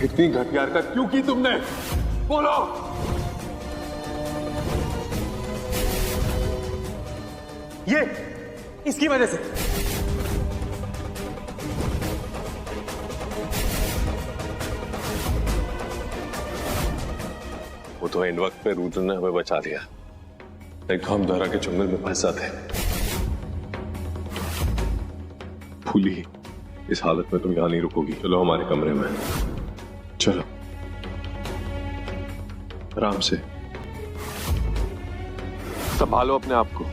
इतनी घटिया हरकत क्यों की तुमने? बोलो। ये इसकी वजह से। वो तो इन वक्त पे रुद्र ने हमें बचा लिया, नहीं तो हम दारा के जंगल में फंस जाते। फूली, इस हालत में तुम यहां नहीं रुकोगी। चलो हमारे कमरे में, चलो आराम से संभालो अपने आप को।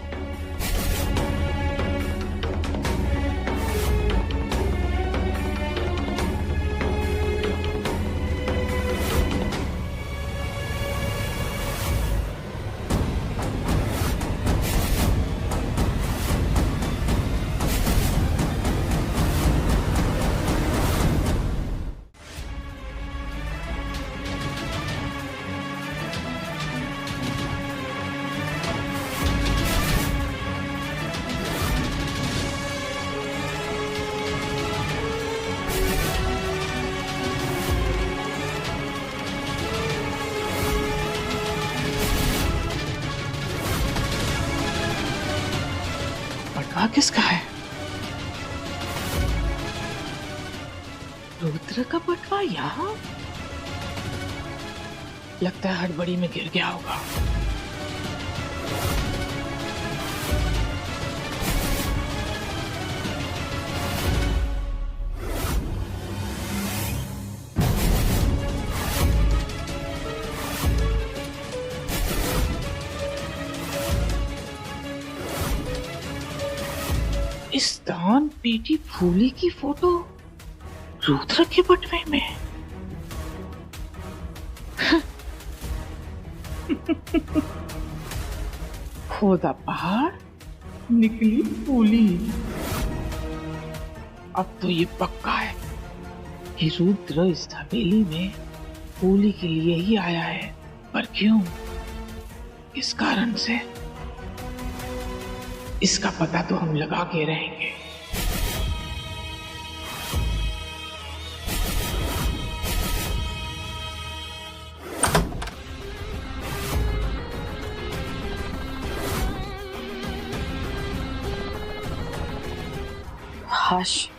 बटवा किसका है? रुद्र का बटवा यहाँ? लगता है हड़बड़ी में गिर गया होगा। इस दान बेटी फूली की फोटो रुद्र के बटवे में। खोदा पहाड़ निकली फूली। अब तो ये पक्का है कि रुद्र इस हवेली में फूली के लिए ही आया है। पर क्यों, किस कारण से, इसका पता तो हम लगा के रहेंगे। हाश,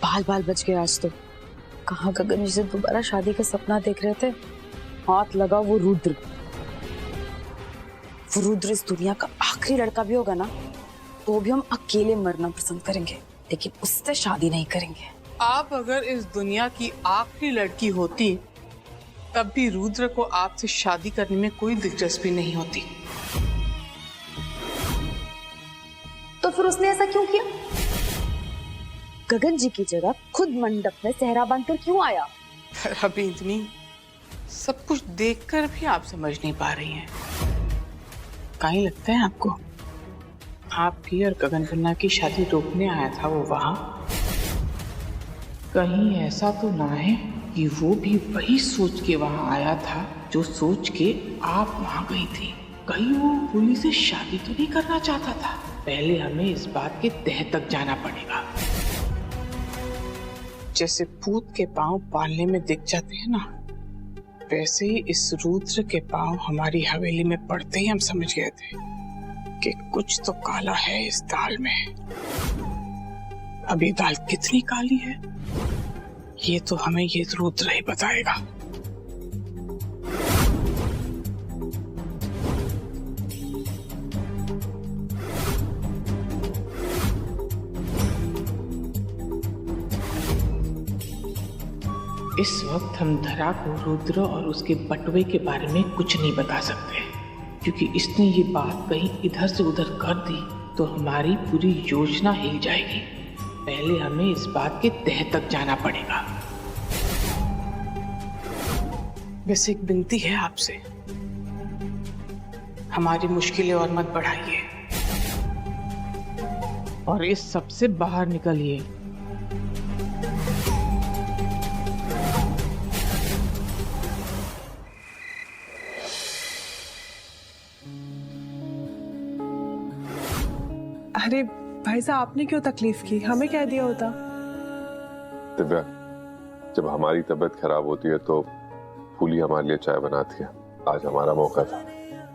बाल बाल बच गए आज तो। कहाँ गगन जी से दोबारा शादी का सपना देख रहे थे, हाथ लगा वो रुद्र। वो रुद्र इस दुनिया का आखिरी लड़का भी होगा ना, तो भी हम अकेले मरना पसंद करेंगे, लेकिन उससे शादी नहीं करेंगे। आप अगर इस दुनिया की आखिरी लड़की होती, तब भी रुद्र को आपसे शादी करने में कोई दिलचस्पी नहीं होती। तो फिर उसने ऐसा क्यों किया? गगन जी की जगह खुद मंडप में सेहरा बांधकर क्यों आया? अभी इतनी सब कुछ देखकर भी आप समझ नहीं पा रही हैं। कहीं लगता है आपको आपकी और गगन खन्ना की शादी रोकने आया था वो वहां? कहीं ऐसा तो ना है कि वो भी वही सोच के वहां आया था जो सोच के आप वहां गई थी? कहीं वो फूली से शादी तो नहीं करना चाहता था? पहले हमें इस बात के तह तक जाना पड़ेगा। जैसे भूत के पांव पालने में दिख जाते हैं ना, वैसे ही इस रुद्र के पांव हमारी हवेली में पड़ते ही हम समझ गए थे कि कुछ तो काला है इस दाल में। अब ये दाल कितनी काली है, ये तो हमें ये रुद्र ही बताएगा। इस वक्त हम धरा को रुद्र और उसके बटवे के बारे में कुछ नहीं बता सकते, क्योंकि इसने ये बात कहीं इधर से उधर कर दी तो हमारी पूरी योजना हिल जाएगी। पहले हमें इस बात के तह तक जाना पड़ेगा। वैसे एक विनती है आपसे, हमारी मुश्किलें और मत बढ़ाइए और इस सब से बाहर निकलिए। अरे भाई साहब, आपने क्यों तकलीफ की? हमें क्या दिया होता? दिव्या, जब हमारी तबीयत खराब होती है तो फूली हमारे लिए चाय बनाती है। आज हमारा मौका था,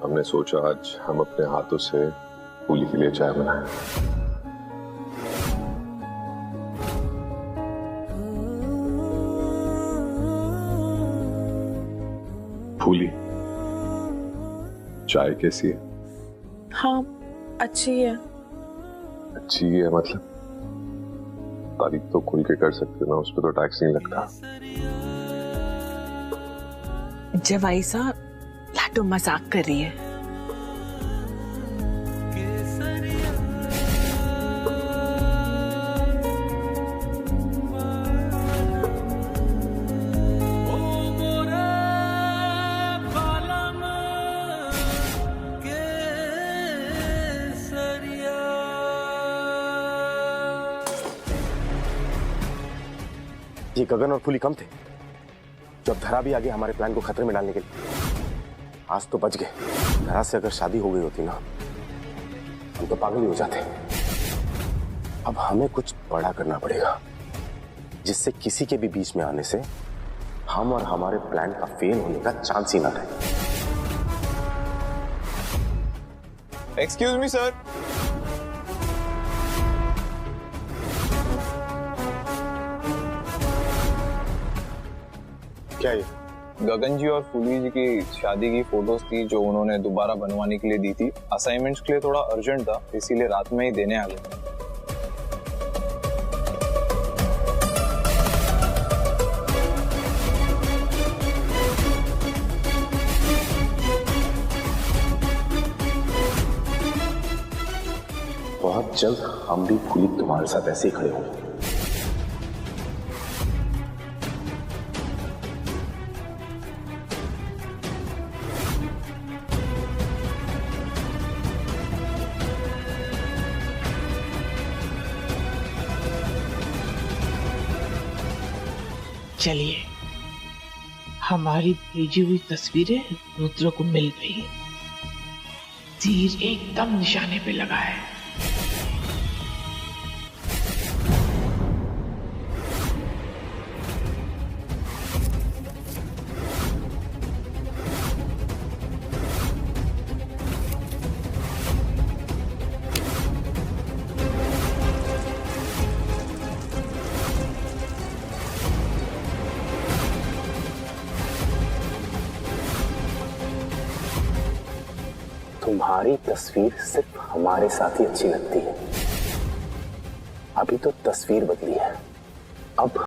हमने सोचा आज हम अपने हाथों से फूली के लिए चाय बनाएं। फूली, चाय कैसी है? हाँ, अच्छी है। अच्छी है मतलब? तारीफ तो खुल के कर सकते हो ना, उस पर तो टैक्स नहीं लगता। जवाई सा लाटो मजाक कर रही है। ये गगन और फूली कम थे जब धरा भी आ गया हमारे प्लान को खतरे में डालने के लिए। आज तो बच गए। धरा से अगर शादी हो गई होती ना, हम तो पागल ही हो जाते। अब हमें कुछ बड़ा करना पड़ेगा जिससे किसी के भी बीच में आने से हम और हमारे प्लान का फेल होने का चांस ही ना रहे। Excuse me sir. क्या ये? गगन जी और फूली जी की शादी की फोटोज थी जो उन्होंने दोबारा बनवाने के लिए दी थी। असाइनमेंट्स के लिए थोड़ा अर्जेंट था, इसीलिए रात में ही देने आ गए। बहुत जल्द हम भी फूली तुम्हारे साथ ऐसे ही खड़े होंगे। चलिए, हमारी भेजी हुई तस्वीरें रुद्र को मिल गई। तीर एकदम निशाने पे लगा है। तुम्हारी तस्वीर सिर्फ हमारे साथ ही अच्छी लगती है। अभी तो तस्वीर बदली है, अब